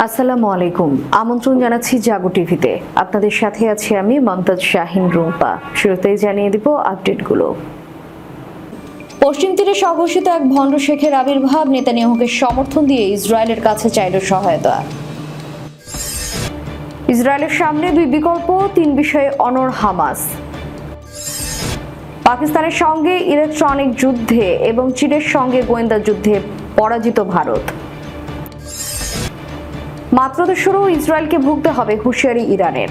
আসসালামু আলাইকুম। আমন্ত্রণ জানাচ্ছি জাগো টিভিতে। আপনাদের সাথে আছি আমি মমতাজ শাহিন রুম্পা। শুরুতেই জানিয়ে দিব আপডেটগুলো। পশ্চিম তীরে সংঘর্ষিত এক ভণ্ড শেখের আবির্ভাব, নেতানিয়াহুকে সমর্থন দিয়ে ইসরায়েলের কাছে চাইল সহায়তা। ইসরায়েলের সামনে দুই বিকল্প, তিন বিষয়ে অনড় হামাস। পাকিস্তানের সঙ্গে ইলেকট্রনিক যুদ্ধে এবং চীনের সঙ্গে গোয়েন্দা যুদ্ধে পরাজিত ভারত। মাত্র তো শুরু, ইসরায়েলকে ভুগতে হবে হুঁশিয়ারি ইরানের।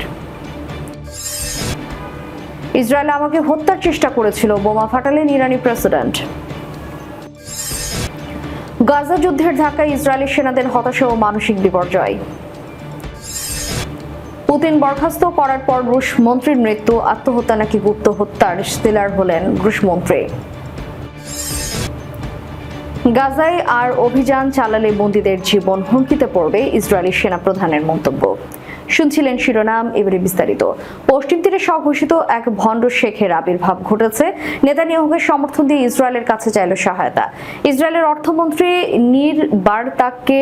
ইসরায়েল আমাকে হত্যার চেষ্টা করেছিল, বোমা ফাটালেন ইরানি প্রেসিডেন্ট। গাজা যুদ্ধের ধাক্কায় ইসরায়েলি সেনাদের হতাশা ও মানসিক বিপর্যয়। পুতিন বরখাস্ত করার পর রুশ মন্ত্রীর মৃত্যু, আত্মহত্যা নাকি গুপ্ত হত্যার শিলার হলেন রুশ মন্ত্রী। গাজায় আর অভিযান চালালে বন্দীদের জীবন হুমকিতে পড়বে, ইসরায়েলি সেনাপ্রধানের মন্তব্য। শুনছিলেন শিরোনাম, এবারে বিস্তারিত। পশ্চিম তীরে সংঘর্ষিত এক ভণ্ড শেখের আবির্ভাব ঘটেছে। নেতানিয়াহুকে সমর্থন দিয়ে ইসরায়েলের কাছে চাইল সহায়তা। ইসরায়েলের অর্থমন্ত্রী নির বারতাককে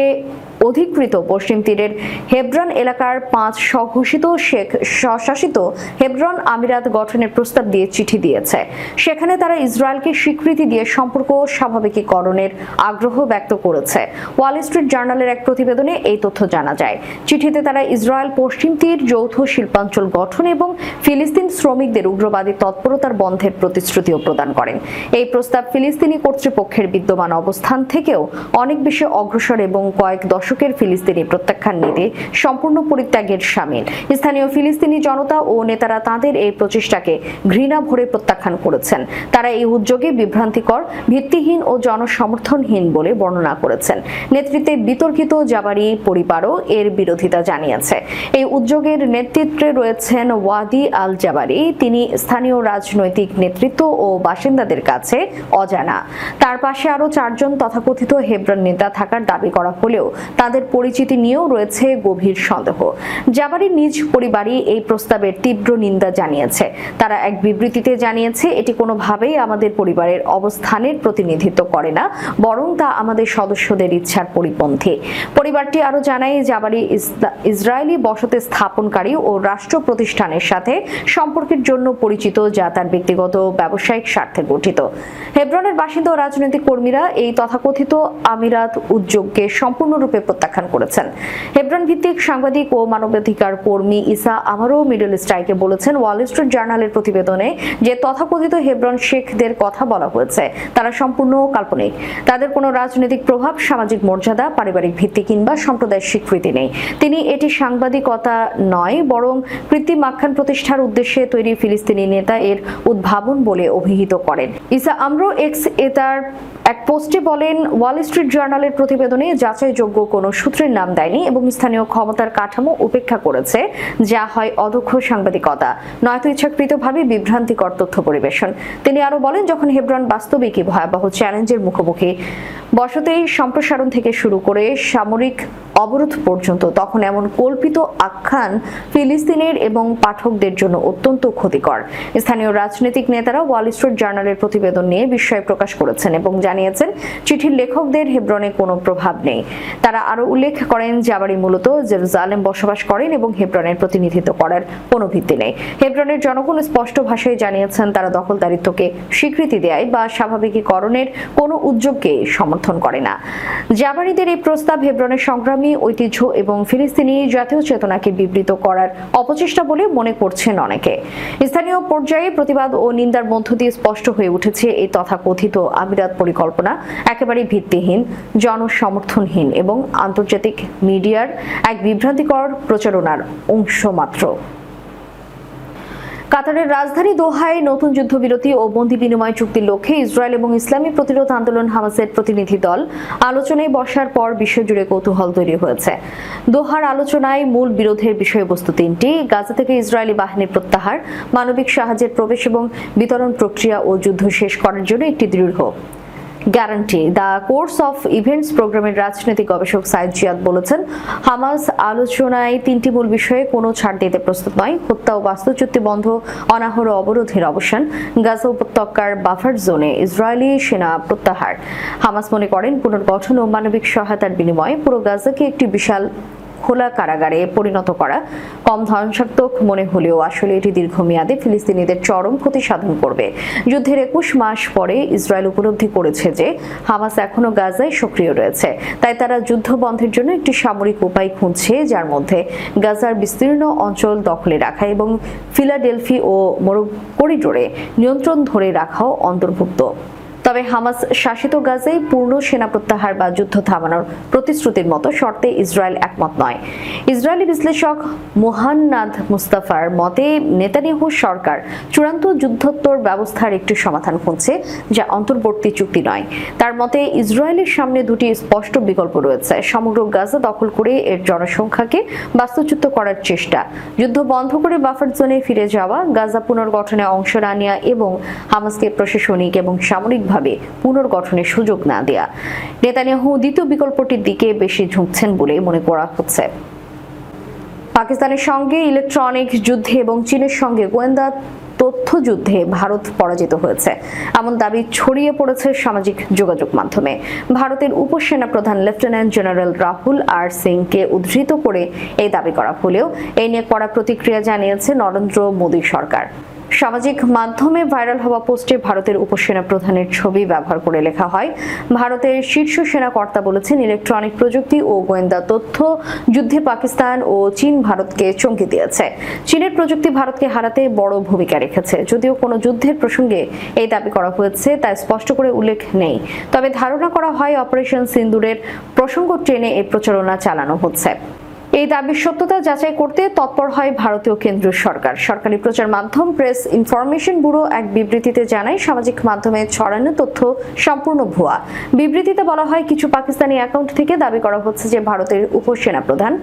অধিকৃত পশ্চিম তীরের হেব্রন এলাকার 5 স্বঘোষিত শেখ স্বশাসিত হেব্রন আমিরাত গঠনের প্রস্তাব দিয়ে চিঠি দিয়েছে। সেখানে তারা ইসরায়েলকে স্বীকৃতি দিয়ে সম্পর্ক স্বাভাবিকীকরণের আগ্রহ ব্যক্ত করেছে। ওয়াল স্ট্রিট জার্নালের এক প্রতিবেদনে এই তথ্য জানা যায়। চিঠিতে তারা ইসরায়েল পশ্চিম তীর যৌথ শিল্পাঞ্চল গঠন এবং ফিলিস্তিন শ্রমিকদের উগ্রবাদী তৎপরতার বন্ধের প্রতিশ্রুতিও প্রদান করেন। এই প্রস্তাব ফিলিস্তিনি কর্তৃপক্ষের বিদ্যমান অবস্থান থেকেও অনেক বেশি অগ্রসর এবং কয়েক দশকের ফিলিস্তিনি প্রত্যাখ্যান নীতি সম্পূর্ণ পরিত্যাগের শামিল। স্থানীয় ফিলিস্তিনি জনতা ও নেতারা তাদের এই প্রচেষ্টাকে ঘৃণা ভরে প্রত্যাখ্যান করেছেন। তারা এই উদ্যোগে বিভ্রান্তিকর, ভিত্তিহীন ও জনসমর্থনহীন বলে বর্ণনা করেছেন। নেতৃত্বে বিতর্কিত জাবারি পরিবারও এর বিরোধিতা জানিয়েছে। এই উদ্যোগের নেতৃত্বে রয়েছেন ওয়াদি আল জাবারি। তিনি স্থানীয় রাজনৈতিক নেতৃত্ব ও বাসিন্দাদের কাছে অজানা। তার পাশে আরো 4 জন তথাকথিত হেব্রন নেতা থাকার দাবি করা হলেও তাদের পরিচিতি নিয়েও রয়েছে গভীর সন্দেহ। জাবারির নিজ পরিবারই এই প্রস্তাবের তীব্র নিন্দা জানিয়েছে। তারা এক বিবৃতিতে জানিয়েছে, এটি কোনোভাবেই আমাদের পরিবারের অবস্থানের প্রতিনিধিত্ব করে না, বরং তা আমাদের সদস্যদের ইচ্ছার পরিপন্থী। পরিবারটি আরো জানায়, জাবারি ইসরায়েলি বসতি স্থাপনকারী ও রাষ্ট্র প্রতিষ্ঠানের সাথে সম্পর্কের জন্য পরিচিত, যা তার ব্যক্তিগত ব্যবসায়িক স্বার্থে গঠিত। হেব্রনের বাসিন্দা ও রাজনৈতিক কর্মীরা এই তথাকথিত আমিরাত উদ্যোগকে সম্পূর্ণরূপে প্রত্যাখ্যান করেছেন। হেব্রন ভিত্তিক সাংবাদিক ও মানবাধিকার কর্মী ইসা আমারও মিডল স্ট্রাইকে বলেছেন, ওয়াল স্ট্রিট জার্নালের প্রতিবেদনে যে তথাকথিত হেব্রন শেখদের কথা বলা হয়েছে তারা সম্পূর্ণ কাল্পনিক। তাদের কোনো রাজনৈতিক প্রভাব, সামাজিক মর্যাদা, পারিবারিক ভিত্তি কিংবা সম্প্রদায়ের স্বীকৃতি নেই। তিনি এটি সাংবাদিকতা নয়, বরং কৃত্রিম আখ্যান প্রতিষ্ঠার উদ্দেশ্যে তৈরি ফিলিস্তিনি নেতা এর উদ্ভাবন বলে অভিহিত করেন। ইসা আমরো এক্স তার এক পোস্টে বলেন, ওয়াল স্ট্রিট জার্নালের প্রতিবেদনে যাচাইযোগ্য কোনো সূত্রের নাম দেয়নি এবং স্থানীয় ক্ষমতার কাঠামো উপেক্ষা করেছে, যা হয় অদক্ষ সাংবাদিকতা, নয়তো ইচ্ছাকৃতভাবে বিভ্রান্তিকর তথ্য পরিবেশন। তিনি আরো বলেন, যখন হেব্রন বাস্তবিকই ভয়াবহ চ্যালেঞ্জের মুখোমুখি, বসতি সম্প্রসারণ থেকে শুরু করে সামরিক অবরোধ পর্যন্ত, তখন এমন কল্পিত আখ্যান ফিলিস্তিনের এবং পাঠকদের জন্য অত্যন্ত ক্ষতিকর। স্থানীয় রাজনৈতিক নেতারা ওয়াল স্ট্রিট জার্নালের প্রতিবেদন নিয়ে বিস্ময় প্রকাশ করেছেন এবং জানিয়েছেন, চিঠির লেখকদের হেব্রনে কোনো প্রভাব নেই। তারা আরো উল্লেখ করেন, জাবারি মূলত জেরুজালেম বসবাস করেন এবং হেব্রনের প্রতিনিধিত্ব করার কোনো ভিত্তি নেই। হেব্রনের জনগণ স্পষ্ট ভাষায় জানিয়েছেন, তারা দখলদারিত্বকে স্বীকৃতি দেয় বা স্বাভাবিকীকরণের কোনো উদ্যোগকে সমর্থন করে না। জাবারিদের এই প্রস্তাব হেব্রনের সংগ্রামী ঐতিহ্য এবং ফিলিস্তিনি জাতীয় চেতনাকে বিবৃত করার অপচেষ্টা বলে মনে করছেন অনেকে। স্থানীয় পর্যায়ে প্রতিবাদ ও নিন্দার মধ্য দিয়ে স্পষ্ট হয়ে উঠেছে, এই তথাকথিত আমিরাত পরিকল্পনা একেবারেই ভিত্তিহীন, জনসমর্থনহীন এবং আন্তর্জাতিক মিডিয়ার এক বিভ্রান্তিকর প্রচারণার অংশ মাত্র। কাতারের রাজধানী দোহায় নতুন যুদ্ধবিরতি ও বন্দী বিনিময় চুক্তির লক্ষ্যে ইসরায়েল এবং ইসলামী প্রতিরোধ আন্দোলন হামাসের প্রতিনিধি দল আলোচনায় বসার পর বিশ্বজুড়ে কৌতূহল তৈরি হয়েছে। দোহার আলোচনায় মূল বিরোধের বিষয়বস্তু 3টি: গাজা থেকে ইসরায়েলি বাহিনীর প্রত্যাহার, মানবিক সাহায্যের প্রবেশ এবং বিতরণ প্রক্রিয়া ও যুদ্ধ শেষ করার জন্য একটি দৃঢ় guarantee. The course of events প্রোগ্রামের রাজনৈতিক গবেষক সাইদ জিয়াদ বলেছেন, হামাস আলোচনায় 3টি মূল বিষয়ে কোনো ছাড় দিতে প্রস্তুত নয়: হত্যা ও বাস্তুচ্যুতি বন্ধ, অনাহর অবরোধের অবসান, গাজা উপত্যকার বাফার জোনে ইসরায়েলি সেনা প্রত্যাহার। হামাস মনে করেন, পুনর্গঠন ও মানবিক সহায়তার বিনিময়ে পুরো গাজাকে একটি বিশাল খোলা কারাগারে পরিণত করা কম ধ্বংসাত্মক মনে হলেও আসলে এটি দীর্ঘমেয়াদে ফিলিস্তিনিদের চরম ক্ষতি সাধন করবে। যুদ্ধের 21 মাস পরে ইসরায়েল উপলব্ধি করেছে যে হামাস এখনো গাজায় সক্রিয় রয়েছে, তাই তারা যুদ্ধ বন্ধের জন্য একটি সামরিক উপায় খুঁজছে, যার মধ্যে গাজার বিস্তীর্ণ অঞ্চল দখলে রাখা এবং ফিলাডেলফি ও মোরগ করিডোরে নিয়ন্ত্রণ ধরে রাখাও অন্তর্ভুক্ত। তবে হামাস শাসিত গাজায় পূর্ণ সেনা প্রত্যাহার বা যুদ্ধ থামানোর প্রতিশ্রুতির মতো শর্তে ইসরায়েল একমত নয়। ইসরায়েলি বিশ্লেষক মুহান্নাদ মুস্তাফার মতে নেতানিয়াহু সরকার চূড়ান্ত যুদ্ধোত্তর ব্যবস্থার একটি সমাধান খুঁজছে, যা অন্তর্বর্তী চুক্তি নয়। তার মতে ইসরায়েলের সামনে দুটি স্পষ্ট বিকল্প রয়েছে: সমগ্র গাজা দখল করে এর জনসংখ্যাকে বাস্তুচ্যুত করার চেষ্টা, যুদ্ধ বন্ধ করে বাফার জোনে ফিরে যাওয়া, গাজা পুনর্গঠনে অংশ না নেওয়া এবং হামাসকে প্রশাসনিক এবং সামরিক পুনর্গঠনের সুযোগ না দেয়া। নেতানিয়াহু দ্বিতীয় বিকল্পটির দিকে বেশি ঝুঁকছেন বলে মনে করা হচ্ছে। পাকিস্তানের সঙ্গে ইলেকট্রনিক যুদ্ধে এবং চীনের সঙ্গে গোয়েন্দা তথ্য যুদ্ধে ভারত পরাজিত হয়েছে, এমন দাবি ছড়িয়ে পড়েছে সামাজিক যোগাযোগ মাধ্যমে। ভারতের উপসেনা প্রধান লেফটেন্যান্ট জেনারেল রাহুল আর সিংকে উদ্ধৃত করে এই দাবি করা হলেও এই নিয়ে কড়া প্রতিক্রিয়া জানিয়েছে নরেন্দ্র মোদী সরকার। সামাজিক মাধ্যমে ভাইরাল হওয়া পোস্টে ভারতের উপসেনা প্রধানের ছবি ব্যবহার করে লেখা হয়, ভারতের শীর্ষ সেনা কর্তা বলেছেন, ইলেকট্রনিক প্রযুক্তি ও গোয়েন্দা তথ্য যুদ্ধে পাকিস্তান ও চীন ভারতকে চমকে দিয়েছে। চীনের প্রযুক্তি ভারতকে হারাতে বড় ভূমিকা রেখেছে। যদিও কোনো যুদ্ধের প্রসঙ্গে এই দাবি করা হয়েছে তা স্পষ্ট করে উল্লেখ নেই, তবে ধারণা করা হয় অপারেশন সিন্দুরের প্রসঙ্গ টেনে এই প্রচারণা চালানো হচ্ছে। এই দাবির সত্যতা যাচাই করতে তৎপর হয় ভারতীয় কেন্দ্রীয় সরকার। সরকারি প্রচার মাধ্যম প্রেস ইনফরমেশন ব্যুরো এক বিবৃতিতে জানায়, সামাজিক মাধ্যমে ছড়ানো তথ্য সম্পূর্ণ ভুয়া। বিবৃতিতে বলা হয়, কিছু পাকিস্তানি অ্যাকাউন্ট থেকে দাবি করা হচ্ছে যে ভারতের উপসেনা প্রধান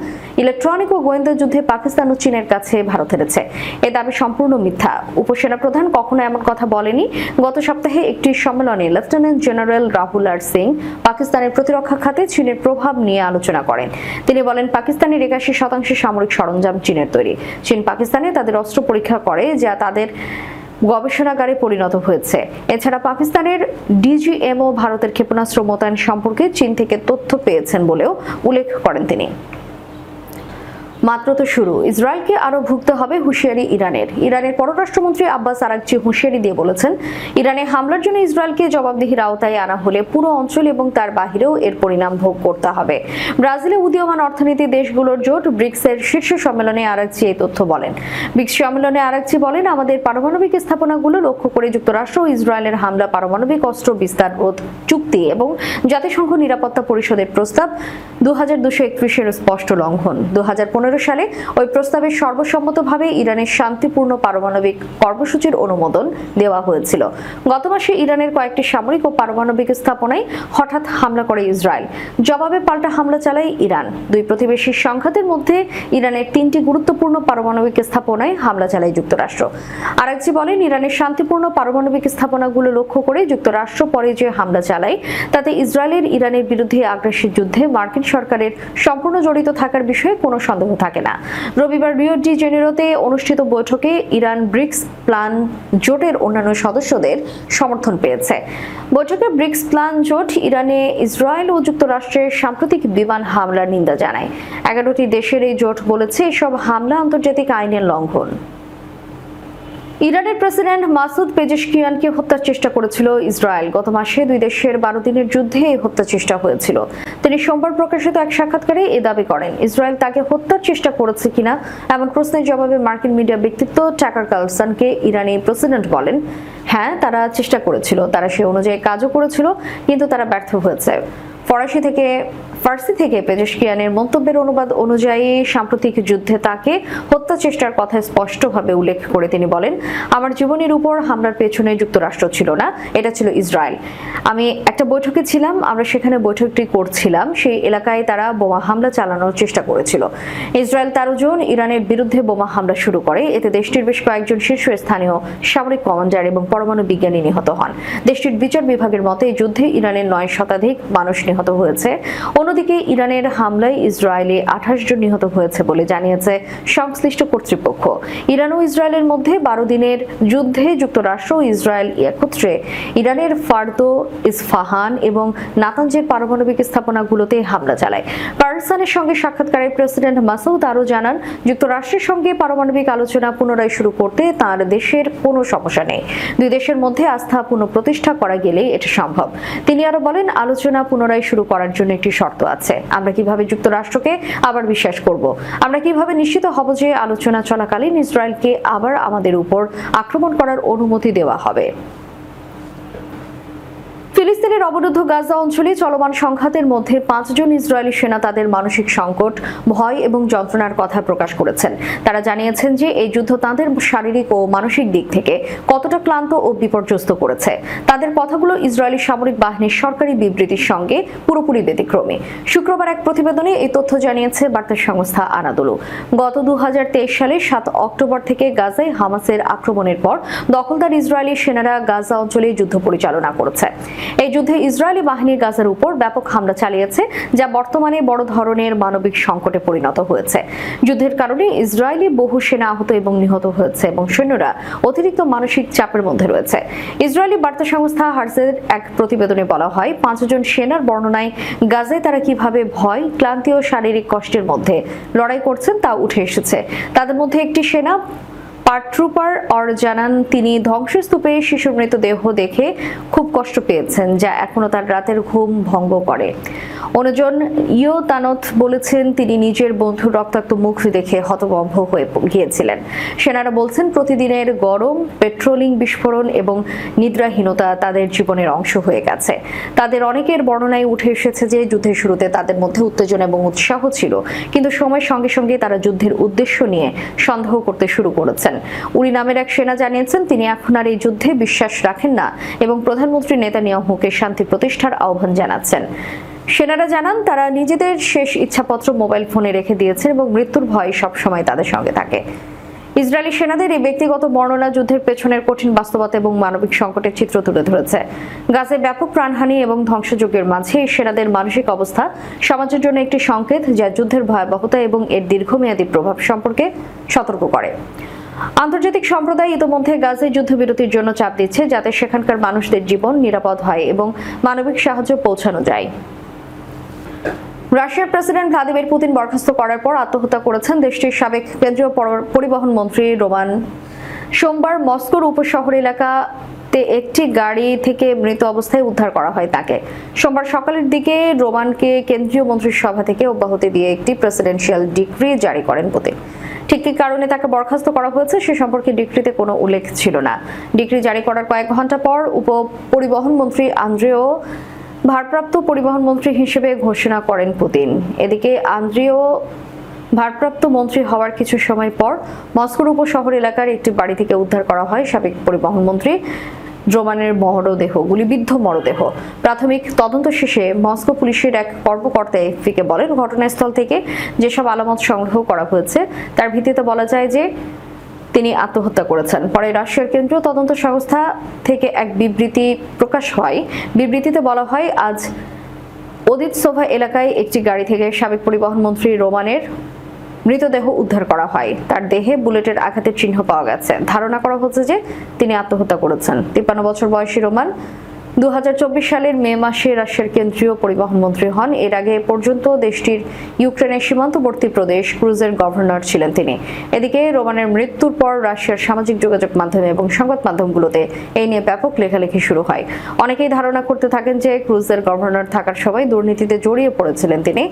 ইলেকট্রনিক ও গোয়েন্দা যুদ্ধে পাকিস্তান ও চীনের কাছে ভারত হেরেছে। এই দাবি সম্পূর্ণ মিথ্যা। উপসেনা প্রধান কখনো এমন কথা বলেনি। গত সপ্তাহে একটি সম্মেলনে লেফটেন্যান্ট জেনারেল রাহুল আর সিং পাকিস্তানের প্রতিরক্ষা খাতে চীনের প্রভাব নিয়ে আলোচনা করেন। তিনি বলেন, পাকিস্তানের 81% সামরিক সরঞ্জাম চীনের তৈরি। চীন পাকিস্তানে তাদের অস্ত্র পরীক্ষা করে, যা তাদের গবেষণাগারে পরিণত হয়েছে। এছাড়া পাকিস্তানের ডিজিএমও ভারতের ক্ষেপণাস্ত্র মোতায়েন সম্পর্কে চীন থেকে তথ্য পেয়েছেন বলেও উল্লেখ করেন তিনি। মাত্র তো শুরু, ইসরায়েলকে আরো ভুগতে হবে হুঁশিয়ারি ইরানের। ইরানের পররাষ্ট্রমন্ত্রী আব্বাস আরাগচি হুঁশিয়ারি দিয়ে বলেছেন, ইরানে হামলার জন্য ইসরায়েলকে জবাবদিহির আওতায় আনা হলে পুরো অঞ্চল এবং তার বাহিরেও এর পরিণাম ভোগ করতে হবে। ব্রাজিলে উদীয়মান অর্থনীতি দেশগুলোর জোট ব্রিক্সের শীর্ষ সম্মেলনে আরাগচি এই তথ্য বলেন। ব্রিক্স সম্মেলনে আরাগচি বলেন, আমাদের পারমাণবিক স্থাপনাগুলো লক্ষ্য করে যুক্তরাষ্ট্র ও ইসরায়েলের হামলা পারমাণবিক অস্ত্র বিস্তার রোধ চুক্তি এবং জাতিসংঘ নিরাপত্তা পরিষদের প্রস্তাব 2231-এর স্পষ্ট লঙ্ঘন। 2015 সালে ওই প্রস্তাবে সর্বসম্মতভাবে ইরানের শান্তিপূর্ণ পারমাণবিক কর্মসূচির অনুমোদন দেওয়া হয়েছিল। গত মাসে ইরানের কয়েকটি সামরিক ও পারমাণবিক স্থাপনায় হঠাৎ হামলা করে ইসরায়েল। জবাবে পাল্টা হামলা চালায় ইরান। দুই প্রতিবেশী সংঘাতের মধ্যে ইরানের 3টি গুরুত্বপূর্ণ পারমাণবিক স্থাপনায় হামলা চালায় যুক্তরাষ্ট্র। আরাগচি বলেন, ইরানের শান্তিপূর্ণ পারমাণবিক স্থাপনাগুলো লক্ষ্য করে যুক্তরাষ্ট্র পরে যে হামলা চালায় তাতে ইসরায়েলের ইরানের বিরুদ্ধে আগ্রাসী যুদ্ধে মার্কিন সরকারের সম্পূর্ণ জড়িত থাকার বিষয়ে কোনো সন্দেহ থাকে না। রবিবার রিও ডি জেনেরোতে অনুষ্ঠিত বৈঠকে ইরান ব্রিক্স প্ল্যান জোটের অন্যান্য সদস্যদের সমর্থন পেয়েছে। বৈঠকে ব্রিক্স প্ল্যান জোট ইরানে ইসরায়েল ও যুক্তরাষ্ট্রের সাম্প্রতিক বিমান হামলার নিন্দা জানায়। 11টি দেশের এই জোট বলেছে, এসব হামলা আন্তর্জাতিক আইনের লঙ্ঘন। ইরানের প্রেসিডেন্ট মাসুদ পেজেশকিয়ানকে হত্যার চেষ্টা করেছিল ইসরায়েল। গত মাসে দুই দেশের 12 দিনের যুদ্ধে এই হত্যা চেষ্টা হয়েছিল। তিনি সোমবার প্রকাশিত এক সাক্ষাৎকারে এ দাবি করেন। ইসরায়েল তাকে হত্যার চেষ্টা করেছে কিনা এমন প্রশ্নের জবাবে মার্কিন মিডিয়া ব্যক্তিত্ব টাকার কার্লসনকে ইরানি প্রেসিডেন্ট বলেন, হ্যাঁ, তারা চেষ্টা করেছিল, তারা সে অনুযায়ী কাজও করেছিল, কিন্তু তারা ব্যর্থ হয়েছে। ফার্সি থেকে পেজেশকিয়ানের মন্তব্যের অনুবাদ অনুযায়ী সাম্প্রতিক যুদ্ধে তাকে হত্যা চেষ্টার কথা স্পষ্টভাবে উল্লেখ করে তিনি বলেন, আমার জীবনের উপর হামলার পেছনে যুক্তরাষ্ট্র ছিল না, এটা ছিল ইসরায়েল। আমি একটা বৈঠকে ছিলাম, আমরা সেখানে বৈঠকটি করছিলাম, সেই এলাকায় তারা বোমা হামলা চালানোর চেষ্টা করেছিল। ইসরায়েল 13 জন ইরানের বিরুদ্ধে বোমা হামলা শুরু করে। এতে দেশটির বেশ কয়েকজন শীর্ষস্থানীয় সামরিক কমান্ডার এবং পরমাণু বিজ্ঞানী নিহত হন। দেশটির বিচার বিভাগের মতে এই যুদ্ধে ইরানের 9 শতাধিক মানুষ নিহত হয়েছে। অন্যদিকে ইরানের হামলায় ইসরায়েলে 28 জন নিহত হয়েছে বলে জানিয়েছে সংশ্লিষ্ট কর্তৃপক্ষ। ইরান ও ইসরায়েলের মধ্যে 12 দিনের যুদ্ধে যুক্তরাষ্ট্র ও ইসরায়েল একত্রে ইরানের ফার্দো, ইস্ফাহান এবং নাতানজের পারমাণবিক স্থাপনাগুলোতে হামলা চালায়। পাকিস্তানের সঙ্গে সাক্ষাৎকারে প্রেসিডেন্ট মাসউদ আরও জানান, যুক্তরাষ্ট্রের সঙ্গে পারমাণবিক আলোচনা পুনরায় শুরু করতে তার দেশের কোনো সমস্যা নেই। দুই দেশের মধ্যে আস্থা পুনঃপ্রতিষ্ঠা করা গেলেই এটা সম্ভব। তিনি আরো বলেন, আলোচনা পুনরায় শুরু করার জন্য একটি শর্ত আছে। আমরা কিভাবে যুক্তরাষ্ট্রকে আবার বিশ্বাস করব? আমরা কিভাবে নিশ্চিত হব যে আলোচনা চলাকালীন ইসরায়েলকে আবার আমাদের উপর আক্রমণ করার অনুমতি দেওয়া হবে? ফিলিস্তিনের অবরুদ্ধ গাজা অঞ্চলে চলমান সংঘাতের মধ্যে 5 জন ইসরায়েলি সেনা তাদের মানসিক সংকট, ভয় এবং যন্ত্রণার কথা প্রকাশ করেছেন। তারা জানিয়েছেন যে এই যুদ্ধ তাদের শারীরিক ও মানসিক দিক থেকে কতটা ক্লান্ত ও বিপর্যস্ত করেছে। তাদের কথাগুলো ইসরায়েলি সামরিক বাহিনীর সরকারি বিবৃতির সঙ্গে পুরোপুরি ব্যতিক্রমী। শুক্রবার এক প্রতিবেদনে এই তথ্য জানিয়েছে বার্তা সংস্থা আনাদোলু। গত 2023 সালের 7 অক্টোবর থেকে গাজায় হামাসের আক্রমণের পর দখলদার ইসরায়েলি সেনারা গাজা অঞ্চলে যুদ্ধ পরিচালনা করেছে। এই যুদ্ধে ইসরায়েলি বাহিনী গাজার উপর ব্যাপক হামলা চালিয়েছে, যা বর্তমানে বড় ধরনের মানবিক সংকটে পরিণত হয়েছে। যুদ্ধের কারণে ইসরায়েলি বহু সেনা আহত এবং নিহত হয়েছে এবং সৈন্যরা অতিরিক্ত মানসিক চাপের মধ্যে রয়েছে। ইসরায়েলি বার্তা সংস্থা হার্জের এক প্রতিবেদনে বলা হয়, 5 জন সেনার বর্ণনায় গাজায় তারা কিভাবে ভয়, ক্লান্তি ও শারীরিক কষ্টের মধ্যে লড়াই করছেন তা উঠে এসেছে। তাদের মধ্যে একটি সেনা পারট্রুপার জানান, তিনি ধ্বংসস্তূপে শিশুর মৃতদেহ দেখে খুব কষ্ট পেয়েছেন, যা এখনো তার রাতের ঘুম ভঙ্গ করে। অন্যজন ইয়োতানত বলেছেন, তিনি নিজের বন্ধুর রক্তাক্ত মুখ দেখে হতভম্ব হয়ে গিয়েছিলেন। সেনারা বলছেন, প্রতিদিনের গরম, পেট্রোলিং, বিস্ফোরণ এবং নিদ্রাহীনতা তাদের জীবনের অংশ হয়ে গেছে। তাদের অনেকের বর্ণনায় উঠে এসেছে যে যুদ্ধের শুরুতে তাদের মধ্যে উত্তেজনা এবং উৎসাহ ছিল, কিন্তু সময়ের সঙ্গে সঙ্গে তারা যুদ্ধের উদ্দেশ্য নিয়ে সন্দেহ করতে শুরু করেছেন। উরি নামের এক সেনা জানিয়েছেন, তিনি এখন আর এই যুদ্ধে বিশ্বাস রাখেন না এবং প্রধানমন্ত্রী নেতানিয়াহুকে শান্তি প্রতিষ্ঠার আহ্বান জানাচ্ছেন। সেনারা জানান, তারা নিজেদের শেষ ইচ্ছাপত্র মোবাইল ফোনে রেখে দিয়েছেন এবং মৃত্যুর ভয় সবসময় তাদের সঙ্গে থাকে। ইসরায়েলি সেনাদের এই ব্যক্তিগত বর্ণনা যুদ্ধের পেছনের কঠিন বাস্তবতা এবং মানবিক সংকটের চিত্র তুলে ধরেছে। গাজায় ব্যাপক প্রাণহানি এবং ধ্বংসযজ্ঞের মাঝে সেনাদের মানসিক অবস্থা সমাজের জন্য একটি সংকেত, যা যুদ্ধের ভয়াবহতা এবং এর দীর্ঘমেয়াদী প্রভাব সম্পর্কে সতর্ক করে। আন্তর্জাতিক সম্প্রদায় ইতোমধ্যে গাজায় যুদ্ধবিরতির জন্য চাপ দিচ্ছে, যাতে সেখানকার মানুষদের জীবন নিরাপদ হয় এবং মানবিক সাহায্য পৌঁছানো যায়। রাশিয়ার প্রেসিডেন্ট ভ্লাদিমির পুতিন বরখাস্ত করার পর আত্মহত্যা করেছেন দেশটির সাবেক কেন্দ্রীয় পরিবহন মন্ত্রী রোমান। সোমবার মস্কোর উপশহর এলাকাতে একটি গাড়ি থেকে মৃত অবস্থায় উদ্ধার করা হয় তাকে। সোমবার সকালের দিকে রোমানকে কেন্দ্রীয় মন্ত্রিসভা থেকে অব্যাহতি দিয়ে একটি প্রেসিডেন্সিয়াল ডিক্রি জারি করেন পুতিন। ঠিক কী কারণে তাকে বরখাস্ত করা হয়েছে সে সম্পর্কে ডিক্রিতে কোনো উল্লেখ ছিল না। ডিক্রি জারি করার কয়েক ঘন্টা পর পরিবহন মন্ত্রী আন্দ্রেও ভারপ্রাপ্ত পরিবহন মন্ত্রী হিসেবে ঘোষণা করেন পুতিন। এদিকে আন্দ্রেও ভারপ্রাপ্ত মন্ত্রী হওয়ার কিছু সময় পর মস্কোর উপশহর এলাকার একটি বাড়ি থেকে উদ্ধার করা হয় সাবেক পরিবহন মন্ত্রী রোমানের মরদেহ, গুলিবিদ্ধ মরদেহ। প্রাথমিক তদন্ত শেষে মস্কো পুলিশের এক কর্মকর্তা এএফপিকে বলেন, ঘটনাস্থল থেকে যেসব আলামত সংগ্রহ করা হয়েছে তার ভিত্তিতে বলা যায় যে তিনি আত্মহত্যা করেছেন। পরে রাশিয়ার কেন্দ্রীয় তদন্ত সংস্থা থেকে এক বিবৃতি প্রকাশ হয়। বিবৃতিতে বলা হয়, আজ ওদিৎসোভা এলাকায় একটি গাড়ি থেকে সাবেক পরিবহন মন্ত্রী রোমানের মৃতদেহ উদ্ধার করা হয়। তার দেহে বুলেটের আঘাতের চিহ্ন পাওয়া গেছে। ধারণা করা হচ্ছে যে তিনি আত্মহত্যা করেছেন। 53 বছর বয়সী রোমান 2024 সালের মে মাসে রাশিয়ার কেন্দ্রীয় পরিবহন মন্ত্রী হন। এর আগে পর্যন্ত দেশটির ইউক্রেনের সীমান্তবর্তী প্রদেশ ক্রুজের গভর্নর ছিলেন তিনি। এদিকে রোমানের মৃত্যুর পর রাশিয়ার সামাজিক যোগাযোগ মাধ্যমে এবং সংবাদ মাধ্যমগুলোতে এই নিয়ে ব্যাপক লেখালেখি শুরু হয়। অনেকেই ধারণা করতে থাকেন যে ক্রুজের গভর্নর থাকার সময় দুর্নীতিতে জড়িয়ে পড়েছিলেন তিনি।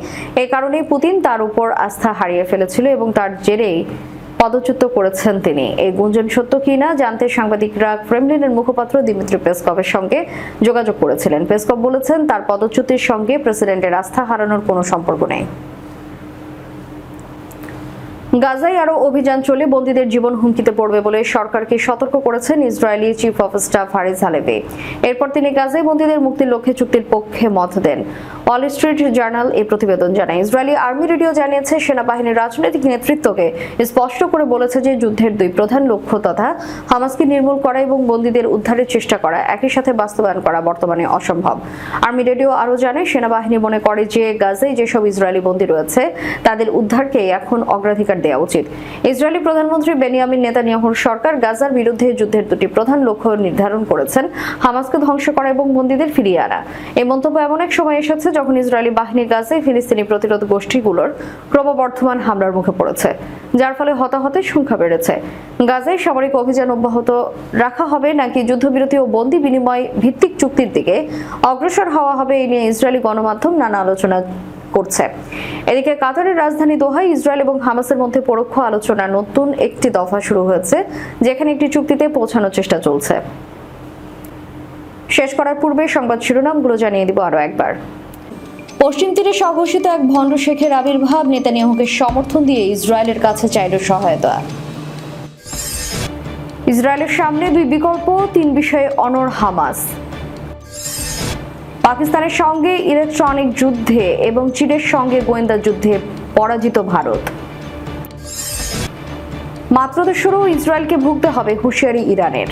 এই কারণেই পুতিন তার উপর আস্থা হারিয়ে ফেলেছিল এবং তার জেরেই পদচ্যুত করেছেন তিনি। এই গুঞ্জন সত্য কিনা জানতে সাংবাদিকরা ক্রেমলিনের মুখপাত্র দিমিত্রি পেসকভের সঙ্গে যোগাযোগ করেছিলেন। পেসকভ বলেছেন, তার পদচ্যুতির সঙ্গে প্রেসিডেন্টের আস্থা হারানোর কোনো সম্পর্ক নেই। গাজায় আরও অভিযান চলে বন্দীদের জীবন হুমকিতে পড়বে বলে সরকারকে সতর্ক করেছেন Israeli chief of staff Herzi Halevi. এরপর তিনি গাজায় বন্দীদের মুক্তির লক্ষ্যে চুক্তির পক্ষে মত দেন। ওয়াল স্ট্রিট জার্নাল এই প্রতিবেদন জানায়, ইসরায়েলি আর্মি রেডিও জানিয়েছে সেনাবাহিনীর রাজনৈতিক নেতৃত্বকে স্পষ্ট করে বলেছে যে যুদ্ধের দুই প্রধান লক্ষ্য তথা হামাসকে নির্মূল করা এবং বন্দীদের উদ্ধারের চেষ্টা করা একই সাথে বাস্তবায়ন করা বর্তমানে অসম্ভব। আর্মি রেডিও আরও জানায়, সেনাবাহিনী মনে করে যে গাজায় যেসব ইসরায়েলি বন্দী রয়েছে তাদের উদ্ধারকে এখন অগ্রাধিকার দেওয়া উচিত। ইসরায়েলি প্রধানমন্ত্রী বেনিয়ামিন নেতানিয়াহুর সরকার গাজার বিরুদ্ধে যুদ্ধের দুটি প্রধান লক্ষ্য নির্ধারণ করেছেন, হামাসকে ধ্বংস করা এবং বন্দীদের ফিরিয়ে আনা। এই মন্তব্য এমন এক সময় এসেছে যখন ইসরায়েলি বাহিনী গাজায় ফিলিস্তিনি প্রতিরোধ গোষ্ঠীগুলোর ক্রমবর্ধমান হামলার মুখে পড়েছে, যার ফলে হতাহতের সংখ্যা বেড়েছে। গাজায় সামরিক অভিযান অব্যাহত রাখা হবে নাকি যুদ্ধবিরতি ও বন্দী বিনিময় ভিত্তিক চুক্তির দিকে অগ্রসর হওয়া হবে, এই নিয়ে ইসরায়েলি গণমাধ্যম নানা আলোচনা করছে। এদিকে কাতারের রাজধানী দোহায় ইসরায়েল এবং হামাসের মধ্যে পরোক্ষ আলোচনার নতুন একটি দফা শুরু হয়েছে, যেখানে একটি চুক্তিতে পৌঁছানোর চেষ্টা চলছে। শেষ করার পূর্বে সংবাদ শিরোনামগুলো জানিয়ে দিব আরো একবার। পশ্চিম তীরে স্বঘোষিত এক ভণ্ড শেখের আবির্ভাব, নেতানিয়াহুকে সমর্থন দিয়ে ইসরায়েলের কাছে চাইল সহায়তা। ইসরায়েলের সামনে দুই বিকল্প, তিন বিষয়ে অনড় হামাস। পাকিস্তানের সঙ্গে ইলেকট্রনিক যুদ্ধে এবং চীনের সঙ্গে গোয়েন্দা যুদ্ধে পরাজিত ভারত। মাত্র তো শুরু, ইসরায়েলকে ভুগতে হবে হুঁশিয়ারি ইরানের।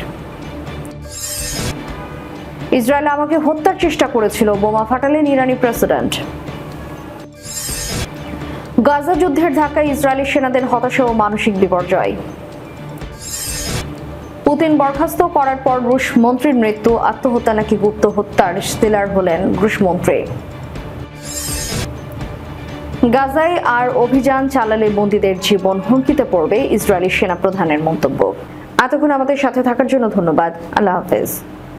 ইসরায়েল আমাকে হত্যার চেষ্টা করেছিল, বোমা ফাটালেন ইরানি প্রেসিডেন্ট। গাজা যুদ্ধের ধাক্কায় ইসরায়েলি সেনাদের হতাশা ও মানসিক বিপর্যয়। পুতিন বরখাস্ত করার পর রুশ মন্ত্রীর মৃত্যু, আত্মহত্যা নাকি গুপ্ত হত্যার শিকার হলেন রুশ মন্ত্রী। গাজায় আর অভিযান চালালে বন্দীদের জীবন হুমকিতে পড়বে, ইসরায়েলি সেনাপ্রধানের মন্তব্য। এতক্ষণ আমাদের সাথে থাকার জন্য ধন্যবাদ। আল্লাহ হাফেজ।